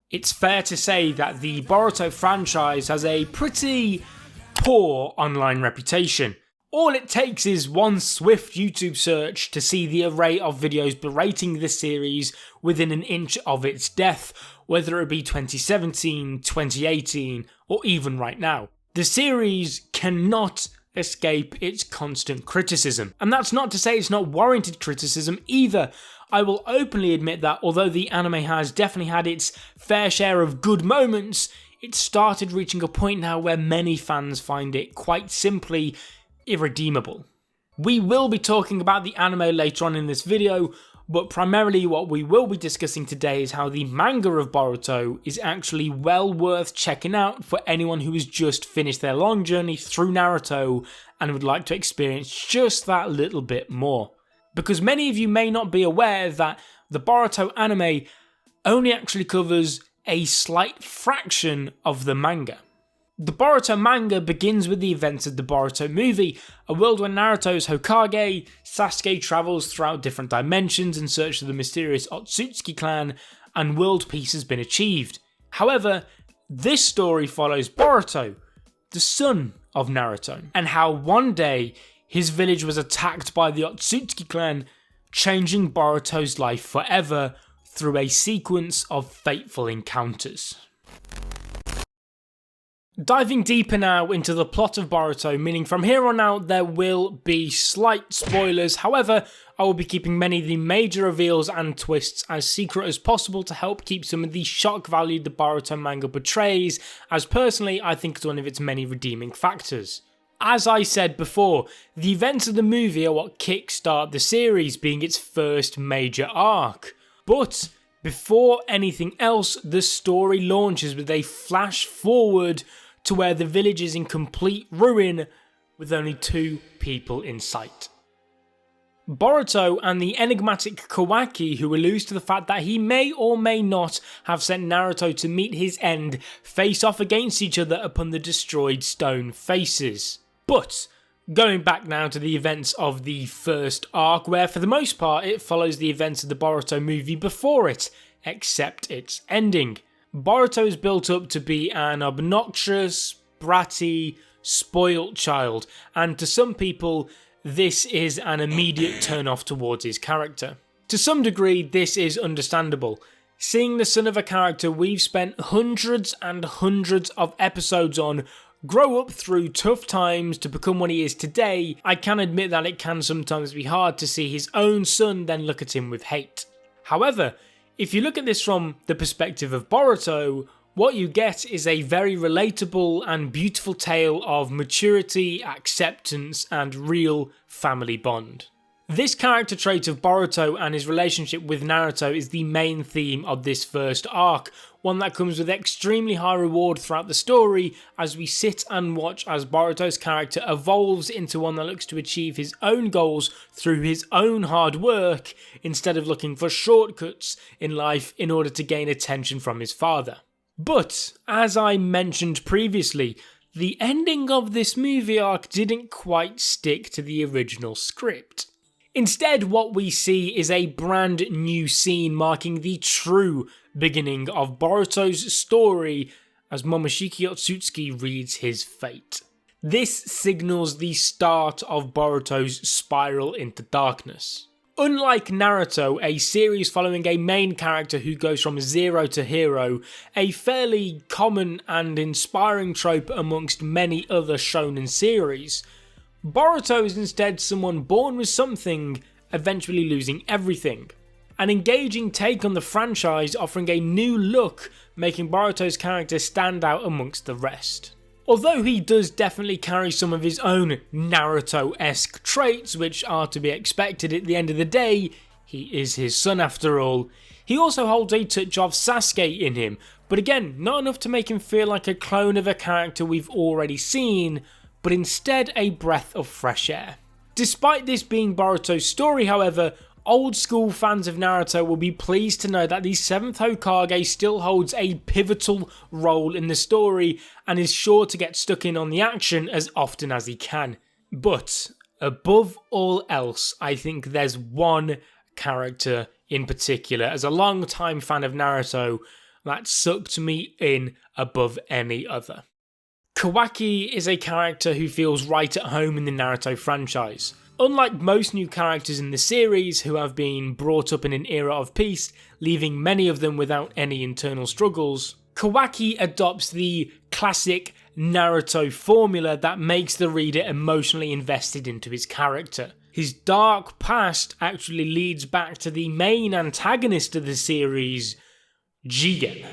It's fair to say that the Boruto franchise has a pretty poor online reputation. All it takes is one swift YouTube search to see the array of videos berating the series within an inch of its death, whether it be 2017, 2018, or even right now. The series cannot escape its constant criticism. And that's not to say it's not warranted criticism either. I will openly admit that although the anime has definitely had its fair share of good moments, it started reaching a point now where many fans find it quite simply irredeemable. We will be talking about the anime later on in this video, but primarily what we will be discussing today is how the manga of Boruto is actually well worth checking out for anyone who has just finished their long journey through Naruto and would like to experience just that little bit more. Because many of you may not be aware that the Boruto anime only actually covers a slight fraction of the manga. The Boruto manga begins with the events of the Boruto movie, a world where Naruto's Hokage, Sasuke travels throughout different dimensions in search of the mysterious Otsutsuki clan, and world peace has been achieved. However, this story follows Boruto, the son of Naruto, and how one day his village was attacked by the Otsutsuki clan, changing Boruto's life forever through a sequence of fateful encounters. Diving deeper now into the plot of Boruto, meaning from here on out there will be slight spoilers, however I will be keeping many of the major reveals and twists as secret as possible to help keep some of the shock value the Boruto manga portrays, as personally I think it's one of its many redeeming factors. As I said before, the events of the movie are what kickstart the series, being its first major arc. But before anything else, the story launches with a flash forward to where the village is in complete ruin with only 2 people in sight. Boruto and the enigmatic Kawaki, who alludes to the fact that he may or may not have sent Naruto to meet his end, face off against each other upon the destroyed stone faces. But going back now to the events of the first arc, where for the most part it follows the events of the Boruto movie before it, except its ending. Boruto is built up to be an obnoxious, bratty, spoilt child, and to some people this is an immediate turn-off towards his character. To some degree this is understandable. Seeing the son of a character we've spent hundreds and hundreds of episodes on grow up through tough times to become what he is today, I can admit that it can sometimes be hard to see his own son then look at him with hate. However, if you look at this from the perspective of Boruto, what you get is a very relatable and beautiful tale of maturity, acceptance, and real family bond. This character trait of Boruto and his relationship with Naruto is the main theme of this first arc, one that comes with extremely high reward throughout the story as we sit and watch as Boruto's character evolves into one that looks to achieve his own goals through his own hard work instead of looking for shortcuts in life in order to gain attention from his father. But, as I mentioned previously, the ending of this movie arc didn't quite stick to the original script. Instead, what we see is a brand new scene marking the true beginning of Boruto's story as Momoshiki Otsutsuki reads his fate. This signals the start of Boruto's spiral into darkness. Unlike Naruto, a series following a main character who goes from zero to hero, a fairly common and inspiring trope amongst many other shonen series, Boruto is instead someone born with something, eventually losing everything. An engaging take on the franchise, offering a new look, making Boruto's character stand out amongst the rest. Although he does definitely carry some of his own Naruto-esque traits, which are to be expected at the end of the day, he is his son after all, he also holds a touch of Sasuke in him, but again, not enough to make him feel like a clone of a character we've already seen, but instead a breath of fresh air. Despite this being Boruto's story, however, old school fans of Naruto will be pleased to know that the 7th Hokage still holds a pivotal role in the story and is sure to get stuck in on the action as often as he can. But above all else, I think there's one character in particular, as a long-time fan of Naruto, that sucked me in above any other. Kawaki is a character who feels right at home in the Naruto franchise. Unlike most new characters in the series who have been brought up in an era of peace, leaving many of them without any internal struggles, Kawaki adopts the classic Naruto formula that makes the reader emotionally invested into his character. His dark past actually leads back to the main antagonist of the series, Jigen.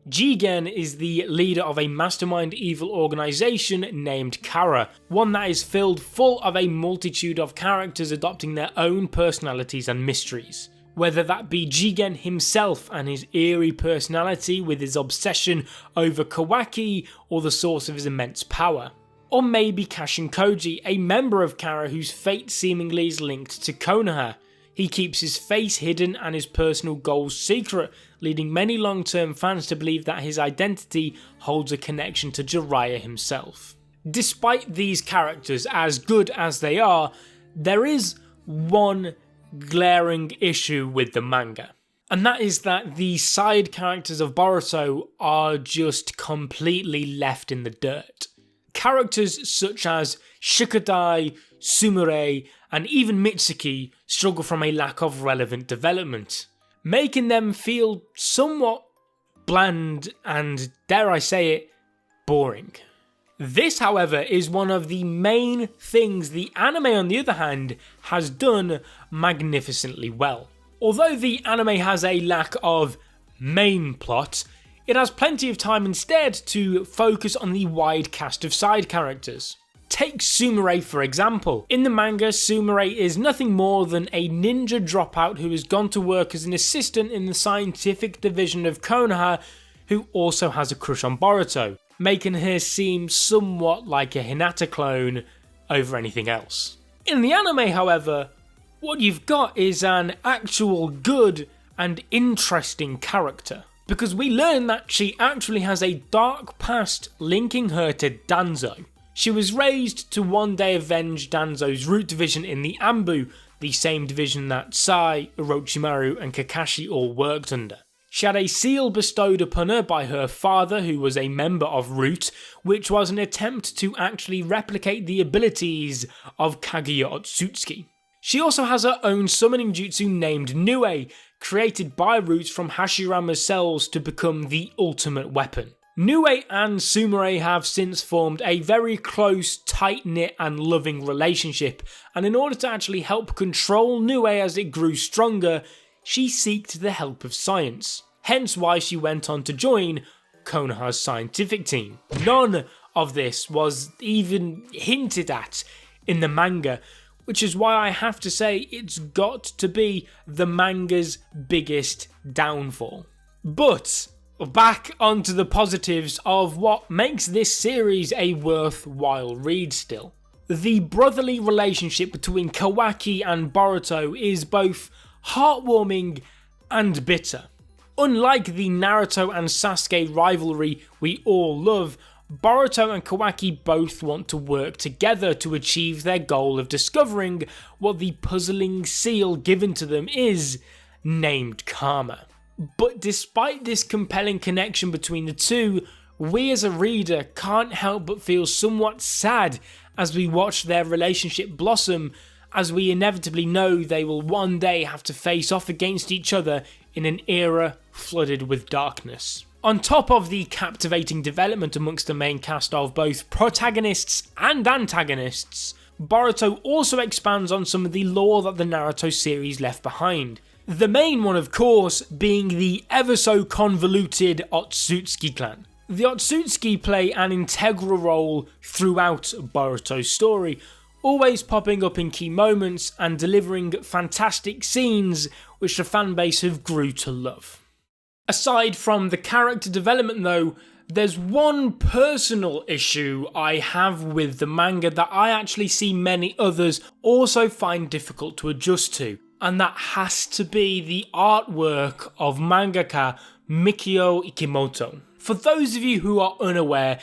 Jigen is the leader of a mastermind evil organisation named Kara, one that is filled full of a multitude of characters adopting their own personalities and mysteries. Whether that be Jigen himself and his eerie personality with his obsession over Kawaki or the source of his immense power. Or maybe Kashin Koji, a member of Kara whose fate seemingly is linked to Konoha. He keeps his face hidden and his personal goals secret, leading many long-term fans to believe that his identity holds a connection to Jiraiya himself. Despite these characters as good as they are, there is one glaring issue with the manga. And that is that the side characters of Boruto are just completely left in the dirt. Characters such as Shikadai, Sumire, and even Mitsuki struggle from a lack of relevant development, making them feel somewhat bland and, dare I say it, boring. This, however, is one of the main things the anime, on the other hand, has done magnificently well. Although the anime has a lack of main plot, it has plenty of time instead to focus on the wide cast of side characters. Take Sumire for example. In the manga, Sumire is nothing more than a ninja dropout who has gone to work as an assistant in the scientific division of Konoha, who also has a crush on Boruto, making her seem somewhat like a Hinata clone over anything else. In the anime, however, what you've got is an actual good and interesting character, because we learn that she actually has a dark past linking her to Danzo. She was raised to one day avenge Danzo's root division in the Anbu, the same division that Sai, Orochimaru and Kakashi all worked under. She had a seal bestowed upon her by her father, who was a member of Root, which was an attempt to actually replicate the abilities of Kaguya Otsutsuki. She also has her own summoning jutsu named Nue, created by Root from Hashirama's cells to become the ultimate weapon. Nue and Sumire have since formed a very close, tight-knit and loving relationship, and in order to actually help control Nue as it grew stronger, she sought the help of science, hence why she went on to join Konoha's scientific team. None of this was even hinted at in the manga, which is why I have to say it's got to be the manga's biggest downfall. But back onto the positives of what makes this series a worthwhile read still. The brotherly relationship between Kawaki and Boruto is both heartwarming and bitter. Unlike the Naruto and Sasuke rivalry we all love, Boruto and Kawaki both want to work together to achieve their goal of discovering what the puzzling seal given to them is, named Karma. But despite this compelling connection between the two, we as a reader can't help but feel somewhat sad as we watch their relationship blossom, as we inevitably know they will one day have to face off against each other in an era flooded with darkness. On top of the captivating development amongst the main cast of both protagonists and antagonists, Boruto also expands on some of the lore that the Naruto series left behind. The main one, of course, being the ever so convoluted Otsutsuki clan. The Otsutsuki play an integral role throughout Boruto's story, always popping up in key moments and delivering fantastic scenes which the fanbase have grew to love. Aside from the character development though, there's one personal issue I have with the manga that I actually see many others also find difficult to adjust to, and that has to be the artwork of mangaka Mikio Ikimoto. For those of you who are unaware,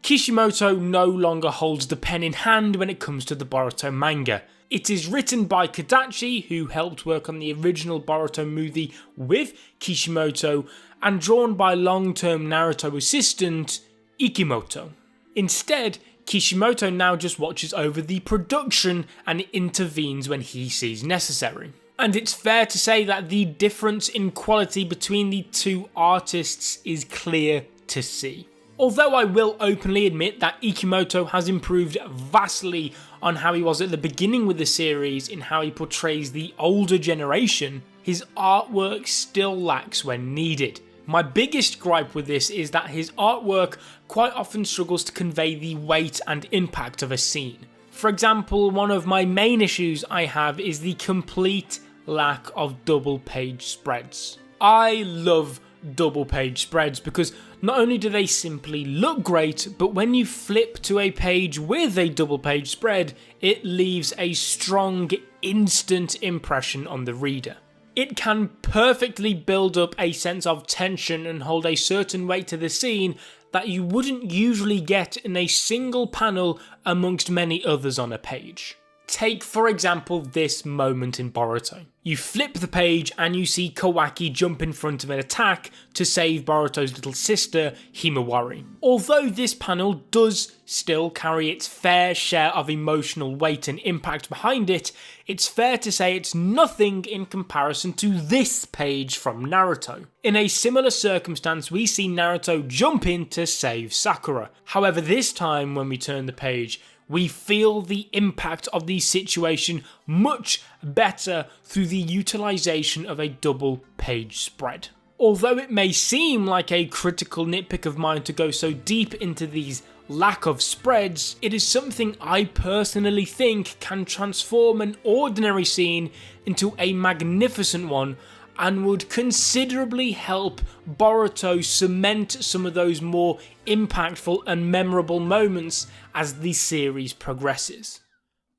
Kishimoto no longer holds the pen in hand when it comes to the Boruto manga. It is written by Kodachi, who helped work on the original Boruto movie with Kishimoto, and drawn by long-term Naruto assistant Ikimoto. Instead, Kishimoto now just watches over the production and intervenes when he sees necessary. And it's fair to say that the difference in quality between the two artists is clear to see. Although I will openly admit that Ikimoto has improved vastly on how he was at the beginning with the series in how he portrays the older generation, his artwork still lacks when needed. My biggest gripe with this is that his artwork quite often struggles to convey the weight and impact of a scene. For example, one of my main issues I have is the complete lack of double page spreads. I love double page spreads because not only do they simply look great, but when you flip to a page with a double page spread, it leaves a strong instant impression on the reader. It can perfectly build up a sense of tension and hold a certain weight to the scene that you wouldn't usually get in a single panel amongst many others on a page. Take, for example, this moment in Boruto. You flip the page and you see Kawaki jump in front of an attack to save Boruto's little sister, Himawari. Although this panel does still carry its fair share of emotional weight and impact behind it, it's fair to say it's nothing in comparison to this page from Naruto. In a similar circumstance, we see Naruto jump in to save Sakura. However, this time when we turn the page, we feel the impact of the situation much better through the utilisation of a double page spread. Although it may seem like a critical nitpick of mine to go so deep into these lack of spreads, it is something I personally think can transform an ordinary scene into a magnificent one and would considerably help Boruto cement some of those more impactful and memorable moments as the series progresses.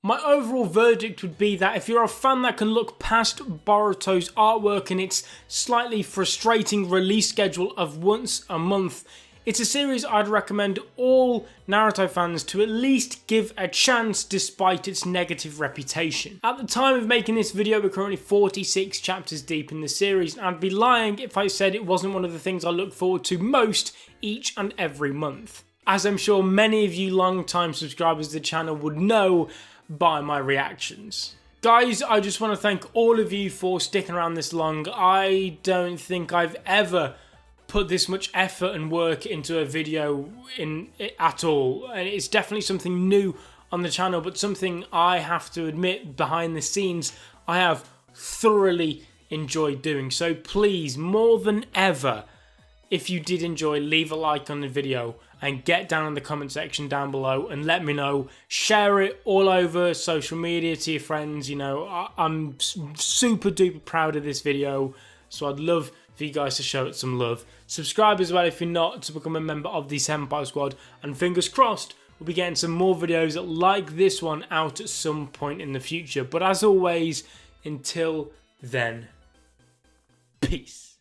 My overall verdict would be that if you're a fan that can look past Boruto's artwork and its slightly frustrating release schedule of once a month, it's a series I'd recommend all Naruto fans to at least give a chance despite its negative reputation. At the time of making this video, we're currently 46 chapters deep in the series, and I'd be lying if I said it wasn't one of the things I look forward to most each and every month. As I'm sure many of you long-time subscribers to the channel would know by my reactions. Guys, I just want to thank all of you for sticking around this long. I don't think I've ever put this much effort and work into a video at all, and it's definitely something new on the channel, but something I have to admit behind the scenes I have thoroughly enjoyed doing. So please, more than ever, if you did enjoy, leave a like on the video and get down in the comment section down below and let me know. Share it all over social media to your friends. You know, I'm super duper proud of this video, so I'd love for you guys to show it some love. Subscribe as well if you're not, to become a member of the Senpai Squad, and fingers crossed we'll be getting some more videos like this one out at some point in the future. But as always, until then, peace.